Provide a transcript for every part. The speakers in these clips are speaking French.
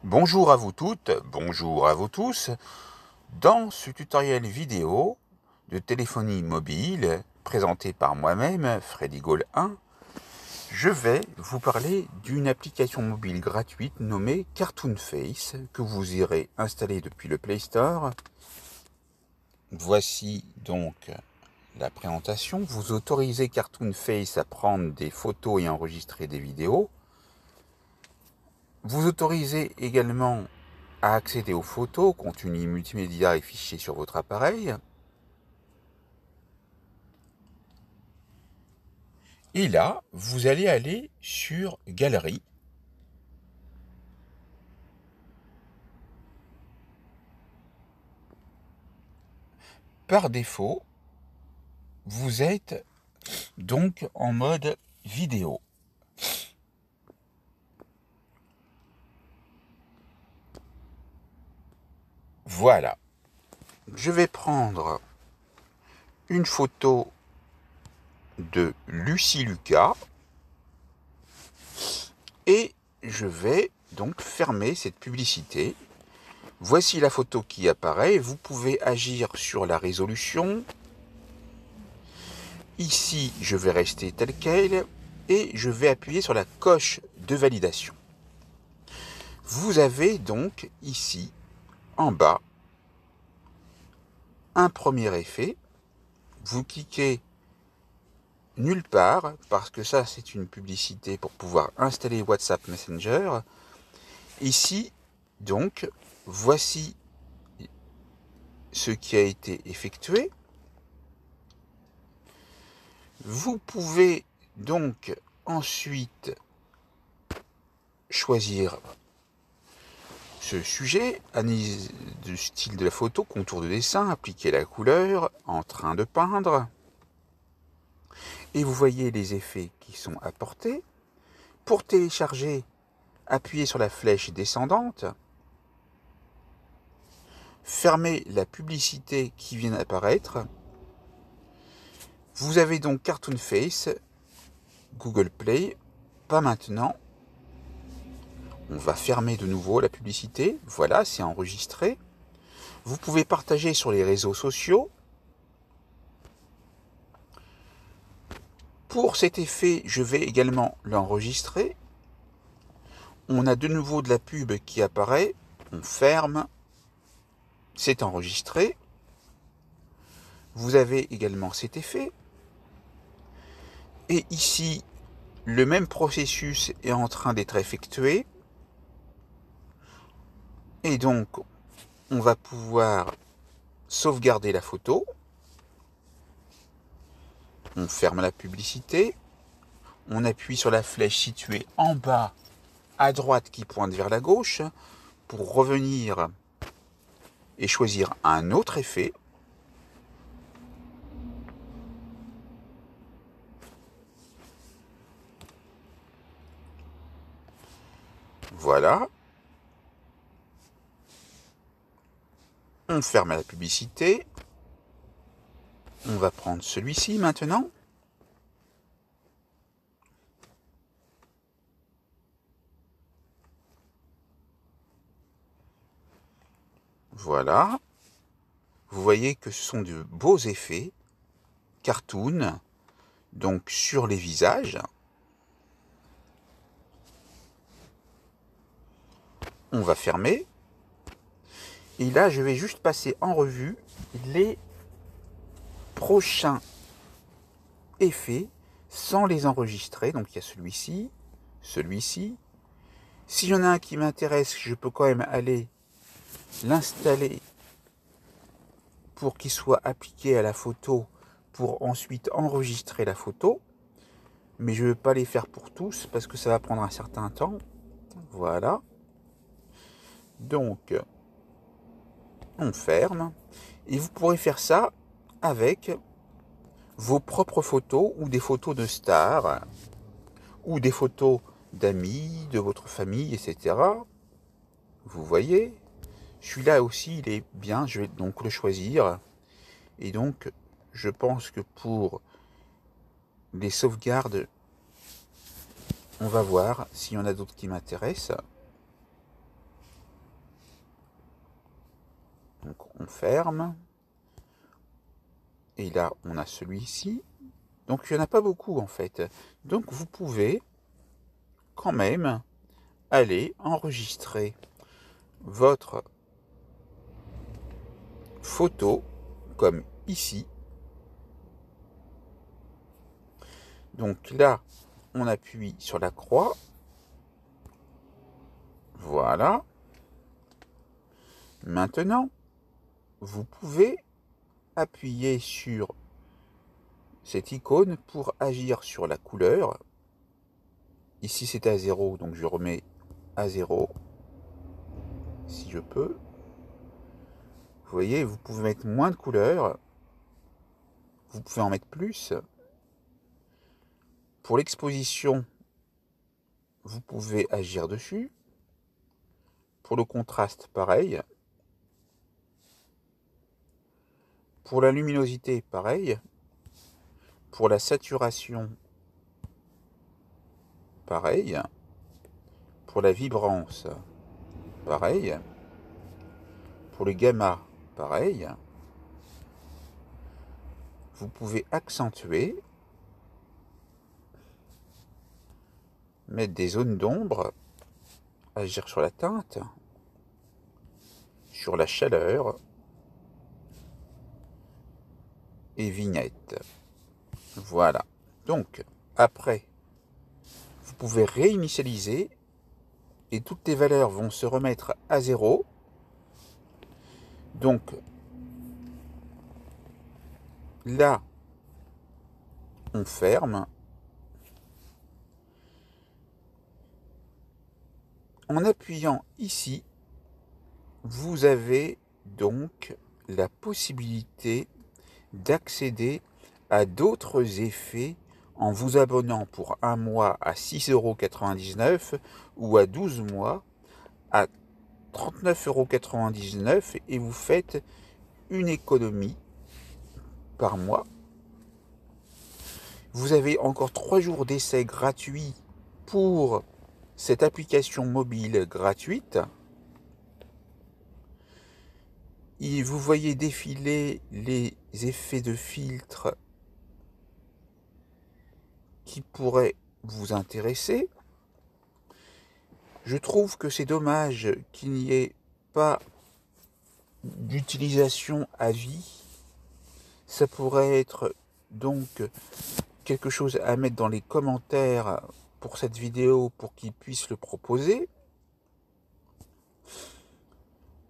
Bonjour à vous toutes, bonjour à vous tous. Dans ce tutoriel vidéo de téléphonie mobile présenté par moi-même, Freddy Gaulle 1, je vais vous parler d'une application mobile gratuite nommée Cartoon Face que vous irez installer depuis le Play Store. Voici donc la présentation. Vous autorisez Cartoon Face à prendre des photos et enregistrer des vidéos. Vous autorisez également à accéder aux photos, contenu multimédia et fichiers sur votre appareil. Et là, vous allez aller sur Galerie. Par défaut, vous êtes donc en mode vidéo. Voilà. Je vais prendre une photo de Lucie Lucas et je vais donc fermer cette publicité. Voici la photo qui apparaît. Vous pouvez agir sur la résolution. Ici, je vais rester tel quel et je vais appuyer sur la coche de validation. Vous avez donc ici, en bas, un premier effet. Vous cliquez nulle part, parce que ça c'est une publicité pour pouvoir installer WhatsApp Messenger. Ici, donc, voici ce qui a été effectué. Vous pouvez donc ensuite choisir ce sujet, analyse du style de la photo, contour de dessin, appliquer la couleur, en train de peindre. Et vous voyez les effets qui sont apportés. Pour télécharger, appuyez sur la flèche descendante. Fermez la publicité qui vient d'apparaître. Vous avez donc Cartoon Face, Google Play. Pas maintenant. On va fermer de nouveau la publicité. Voilà, c'est enregistré. Vous pouvez partager sur les réseaux sociaux. Pour cet effet, je vais également l'enregistrer. On a de nouveau de la pub qui apparaît. On ferme. C'est enregistré. Vous avez également cet effet. Et ici, le même processus est en train d'être effectué. Et donc, on va pouvoir sauvegarder la photo. On ferme la publicité. On appuie sur la flèche située en bas à droite qui pointe vers la gauche pour revenir et choisir un autre effet. Voilà. On ferme la publicité. On va prendre celui-ci maintenant. Voilà. Vous voyez que ce sont de beaux effets cartoon, donc sur les visages. On va fermer. Et là, je vais juste passer en revue les prochains effets sans les enregistrer. Donc il y a celui-ci, celui-ci. S'il y en a un qui m'intéresse, je peux quand même aller l'installer pour qu'il soit appliqué à la photo pour ensuite enregistrer la photo. Mais je ne vais pas les faire pour tous parce que ça va prendre un certain temps. Voilà. Donc, on ferme. Et vous pourrez faire ça avec vos propres photos ou des photos de stars ou des photos d'amis, de votre famille, etc. Vous voyez, celui-là aussi, il est bien, je vais donc le choisir. Et donc, je pense que pour les sauvegardes, on va voir s'il y en a d'autres qui m'intéressent. Donc on ferme. Et là, on a celui-ci. Donc il n'y en a pas beaucoup en fait. Donc vous pouvez quand même aller enregistrer votre photo comme ici. Donc là, on appuie sur la croix. Voilà. Maintenant, vous pouvez appuyer sur cette icône pour agir sur la couleur. Ici, c'est à 0, donc je remets à 0, si je peux. Vous voyez, vous pouvez mettre moins de couleurs. Vous pouvez en mettre plus. Pour l'exposition, vous pouvez agir dessus. Pour le contraste, pareil. Pour la luminosité, pareil. Pour la saturation, pareil. Pour la vibrance, pareil. Pour le gamma, pareil. Vous pouvez accentuer, mettre des zones d'ombre, agir sur la teinte, sur la chaleur et vignette. Voilà. Donc, après, vous pouvez réinitialiser et toutes les valeurs vont se remettre à 0. Donc, là, on ferme. En appuyant ici, vous avez donc la possibilité d'accéder à d'autres effets en vous abonnant pour un mois à 6,99 € ou à 12 mois à 39,99 € et vous faites une économie par mois. Vous avez encore 3 jours d'essai gratuit pour cette application mobile gratuite. Et vous voyez défiler les effets de filtre qui pourraient vous intéresser. Je trouve que c'est dommage qu'il n'y ait pas d'utilisation à vie. Ça pourrait être donc quelque chose à mettre dans les commentaires pour cette vidéo pour qu'ils puissent le proposer.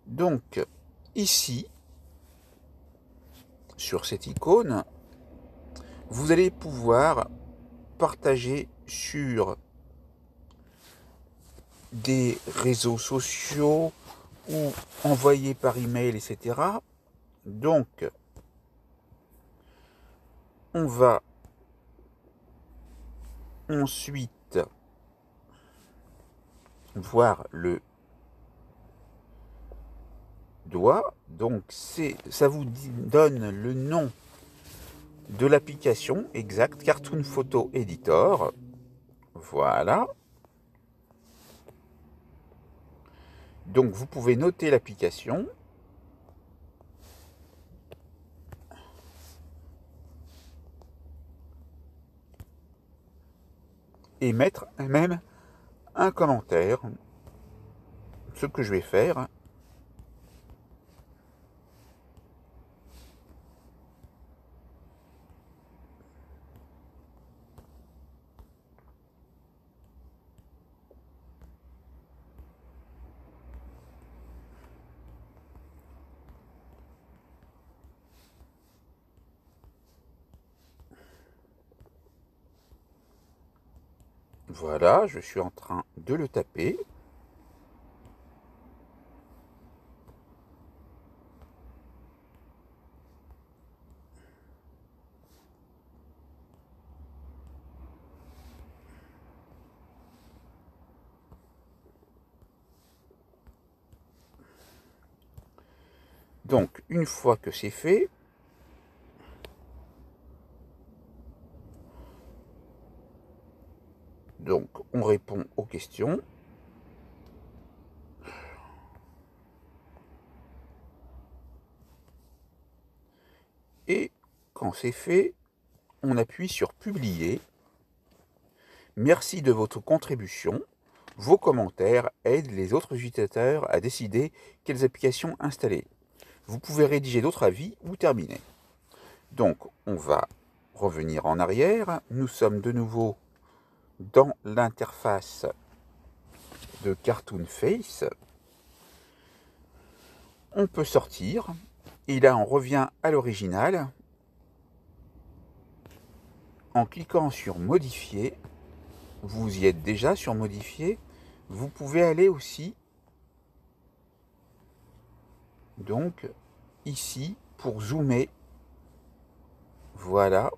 Donc ici, sur cette icône, vous allez pouvoir partager sur des réseaux sociaux ou envoyer par email, etc. Donc, on va ensuite voir le doigt. Donc, ça vous donne le nom de l'application exact, Cartoon Photo Editor. Voilà. Donc, vous pouvez noter l'application. Et mettre même un commentaire. Ce que je vais faire. Voilà, je suis en train de le taper. Donc, une fois que c'est fait, donc on répond aux questions. quand c'est fait, on appuie sur publier. Merci de votre contribution. Vos commentaires aident les autres utilisateurs à décider quelles applications installer. Vous pouvez rédiger d'autres avis ou terminer. Donc, on va revenir en arrière. Nous sommes de nouveau dans l'interface de Cartoon Face. On peut sortir. Et là, on revient à l'original. En cliquant sur Modifier, vous y êtes déjà sur Modifier. Vous pouvez aller aussi, donc, ici, pour zoomer. Voilà.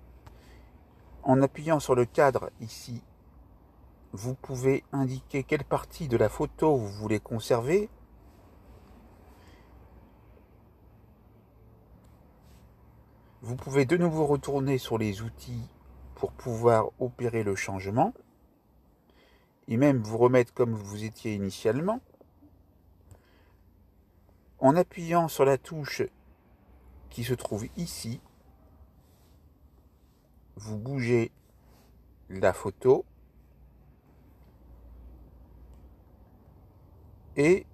En appuyant sur le cadre ici, vous pouvez indiquer quelle partie de la photo vous voulez conserver. Vous pouvez de nouveau retourner sur les outils pour pouvoir opérer le changement et même vous remettre comme vous étiez initialement. En appuyant sur la touche qui se trouve ici, vous bougez la photo et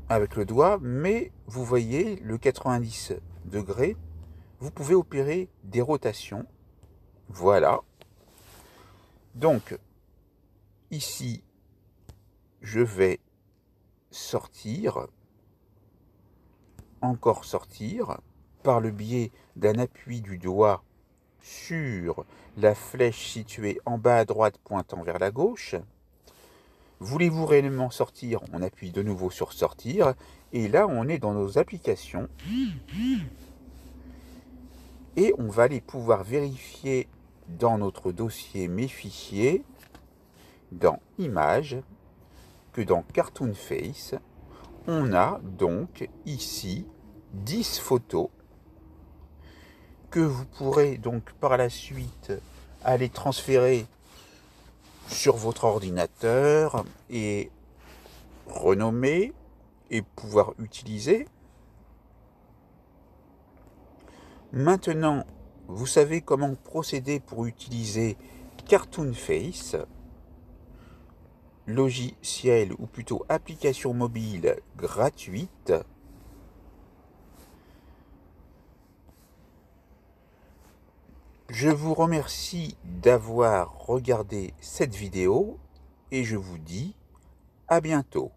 avec le doigt, mais vous voyez le 90 degrés, vous pouvez opérer des rotations. Voilà. Donc, ici, je vais sortir, encore sortir, par le biais d'un appui du doigt sur la flèche située en bas à droite pointant vers la gauche. Voulez-vous réellement sortir? On appuie de nouveau sur sortir. Et là, on est dans nos applications. Et on va aller pouvoir vérifier dans notre dossier Mes fichiers, dans Images, que dans Cartoon Face, on a donc ici 10 photos que vous pourrez donc par la suite aller transférer sur votre ordinateur et renommer et pouvoir utiliser. Maintenant, vous savez comment procéder pour utiliser Cartoon Face, logiciel ou plutôt application mobile gratuite. Je vous remercie d'avoir regardé cette vidéo et je vous dis à bientôt.